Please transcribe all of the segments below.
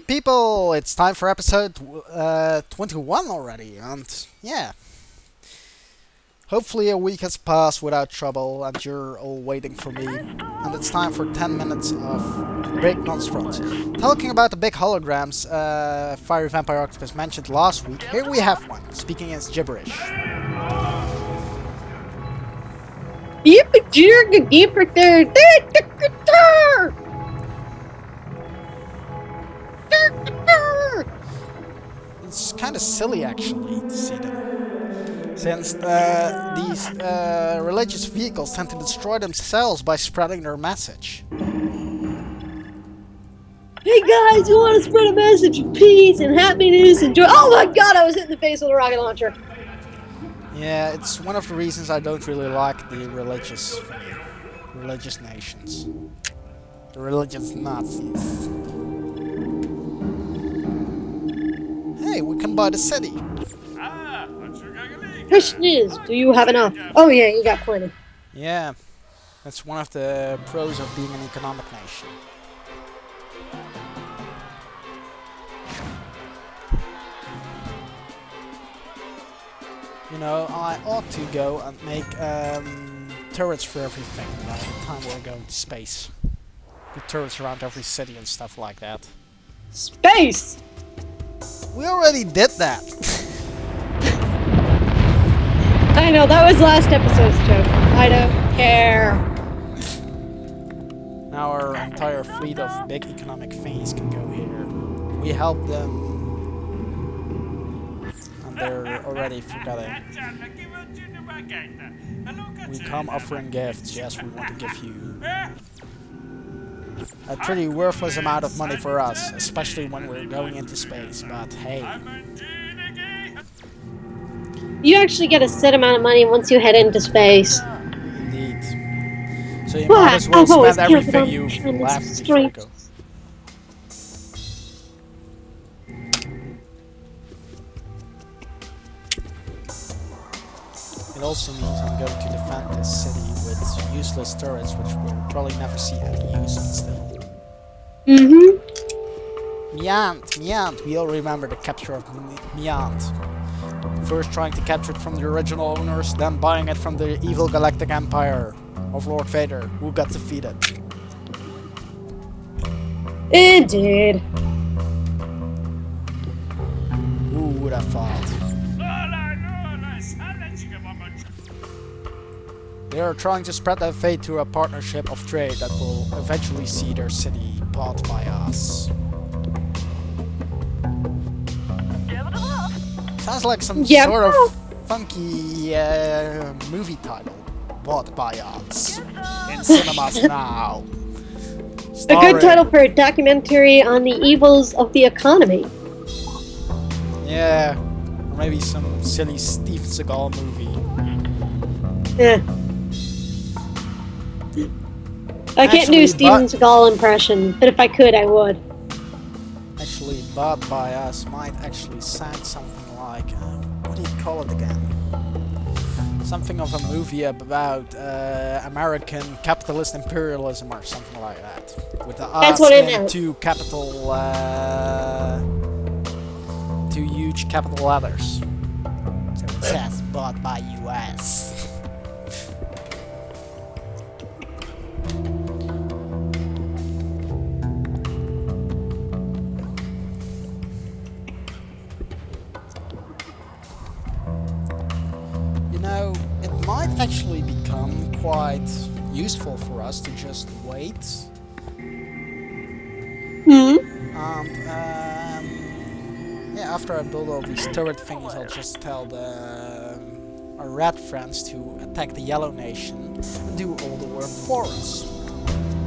people! It's time for episode 21 already, and yeah. Hopefully a week has passed without trouble, and you're all waiting for me. And it's time for 10 minutes of Break Monstrons. Talking about the big holograms Fiery Vampire Octopus mentioned last week, here we have one, speaking in gibberish. It's kind of silly actually to see them, since these religious vehicles tend to destroy themselves by spreading their message. Hey guys, you want to spread a message of peace and happiness and joy? Oh my god, I was hit in the face with a rocket launcher. Yeah, it's one of the reasons I don't really like the religious nations. The religious Nazis. Hey, we can buy the city. Question is, do you have enough? Oh yeah, you got plenty. Yeah, that's one of the pros of being an economic nation. You know, I ought to go and make turrets for everything by the time we're going to space. Put turrets around every city and stuff like that. Space! We already did that! I know, that was last episode's joke. I don't care. Now our entire fleet of big economic things can go here. We help them. And they're already forgetting. We come offering gifts. Yes, we want to give you a pretty worthless amount of money for us, especially when we're going into space, but hey. You actually get a set amount of money once you head into space. Indeed. So you might as well spend everything you've left before you go. It also means I'm going to defend this city with useless turrets, which will probably never see any use, but still. Miant! We all remember the capture of Miant. First trying to capture it from the original owners, then buying it from the evil galactic empire of Lord Vader, who got defeated. Indeed. Who would have thought? They are trying to spread their fate through a partnership of trade that will eventually see their city bought by us. Sounds like some sort of funky movie title. Bought by us. In cinemas now. A good title for a documentary on the evils of the economy. Yeah. Or maybe some silly Steven Seagal movie. Yeah. I can't do Steven Seagal impression, but if I could, I would. Actually, bought by us might actually sound something like, what do you call it again? Something of a movie about American capitalist imperialism or something like that. With the us and two huge capital letters. So it says bought by US. Might actually become quite useful for us to just wait. And yeah, after I build all these turret thingies, I'll just tell our red friends to attack the Yellow Nation and do all the work for us.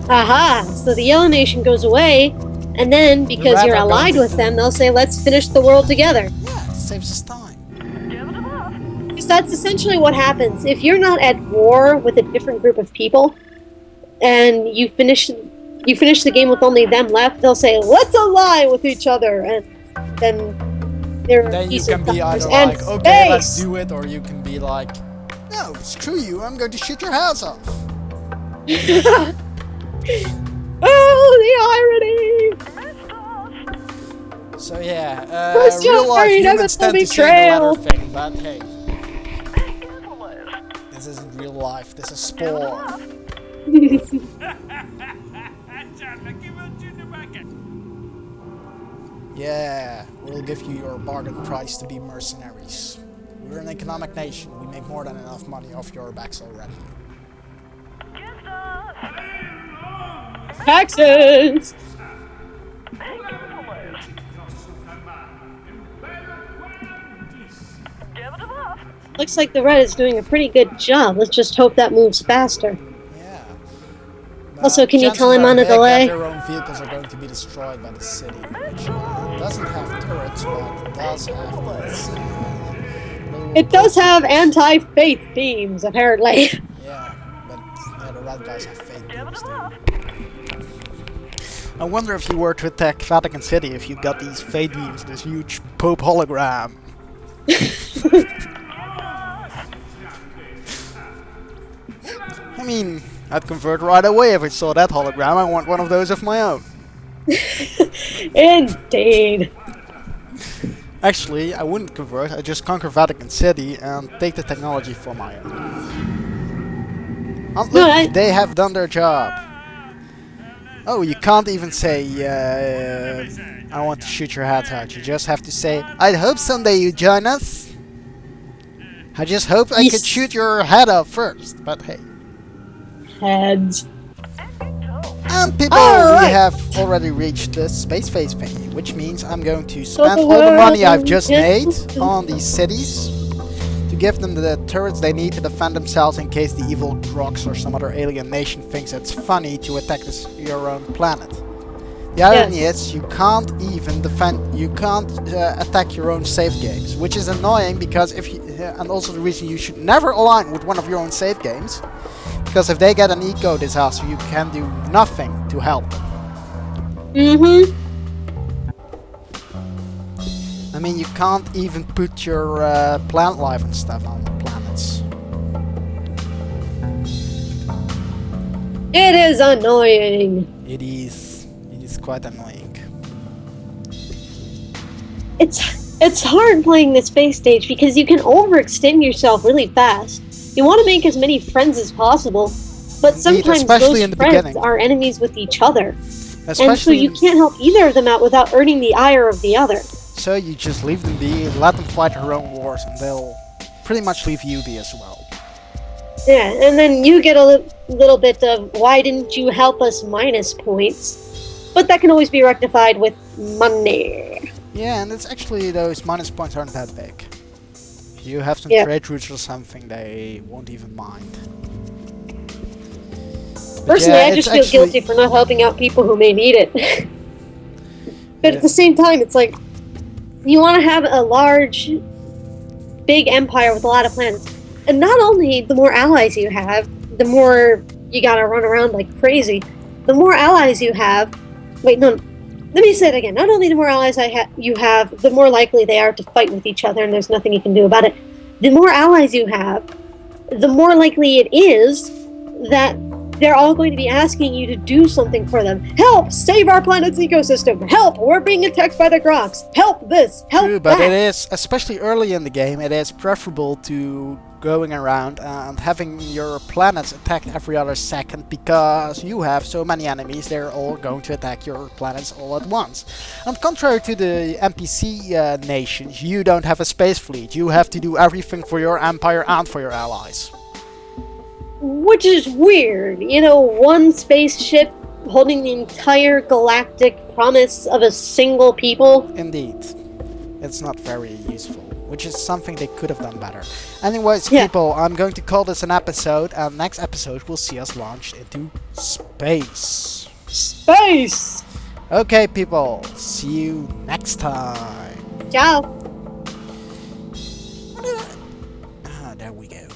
Aha! So the Yellow Nation goes away, and then because you're allied with them, they'll say, "Let's finish the world together." Yeah, it saves us time. That's essentially what happens. If you're not at war with a different group of people, and you finish the game with only them left, they'll say, "Let's ally with each other," and then you can be either like, "Okay, let's do it," or you can be like, "No, screw you! I'm going to shoot your house off." Oh, the irony! So yeah, We're still real life afraid of humans the tend to say the latter betrayal. thing, but hey. This isn't real life, this is Spore. Yeah, we'll give you your bargain price to be mercenaries. We're an economic nation, we make more than enough money off your backs already. Taxes! Looks like the red is doing a pretty good job. Let's just hope that moves faster. Yeah. Also, can you tell him on a That delay? their own vehicles are going to be destroyed by the city, which doesn't have turrets, but does have this. It does have anti-faith themes, apparently. Yeah, but yeah, the red guys have faith beams too. I wonder if you were to attack Vatican City, if you got these fade beams, this huge Pope hologram. I mean, I'd convert right away if I saw that hologram. I want one of those of my own. Indeed. Actually, I wouldn't convert, I'd just conquer Vatican City and take the technology for my own. And look, they have done their job. Oh, you can't even say, I want to shoot your head out. You just have to say, I hope someday you join us. I just hope I could shoot your head off first, but hey. Heads. And people, we have already reached the space phase thingy, which means I'm going to spend all the money I've just made on these cities to give them the turrets they need to defend themselves in case the evil Crocs or some other alien nation thinks it's funny to attack your own planet. The irony is, you can't even attack your own save games, which is annoying because and also the reason you should never align with one of your own save games, because if they get an eco disaster, you can do nothing to help them. I mean, you can't even put your plant life and stuff on the planets. It is annoying. It is quite annoying. It's hard playing the space stage because you can overextend yourself really fast. You want to make as many friends as possible, but sometimes those friends are enemies with each other. And so you can't help either of them out without earning the ire of the other. So you just leave them be, let them fight their own wars, and they'll pretty much leave you be as well. Yeah, and then you get a little bit of, why didn't you help us minus points? But that can always be rectified with money. Yeah, and it's actually, those minus points aren't that big. If you have some trade routes or something, they won't even mind. Personally, I just feel guilty for not helping out people who may need it. But at the same time, it's like, you want to have a large, big empire with a lot of planets. And not only the more allies you have, the more you gotta run around like crazy. The more allies you have... Wait, no. Let me say it again. Not only the more allies you have, the more likely they are to fight with each other, and there's nothing you can do about it. The more allies you have, the more likely it is that they're all going to be asking you to do something for them. Help! Save our planet's ecosystem! Help! We're being attacked by the Groks! Help this! Help that! But it is, especially early in the game, it is preferable to going around and having your planets attacked every other second, because you have so many enemies, they're all going to attack your planets all at once. And contrary to the NPC nations, you don't have a space fleet. You have to do everything for your empire and for your allies. Which is weird. You know, one spaceship holding the entire galactic promise of a single people. Indeed. It's not very useful. Which is something they could have done better. Anyways, people, I'm going to call this an episode, and next episode will see us launched into space. Space! Okay, people, see you next time. Ciao. There we go.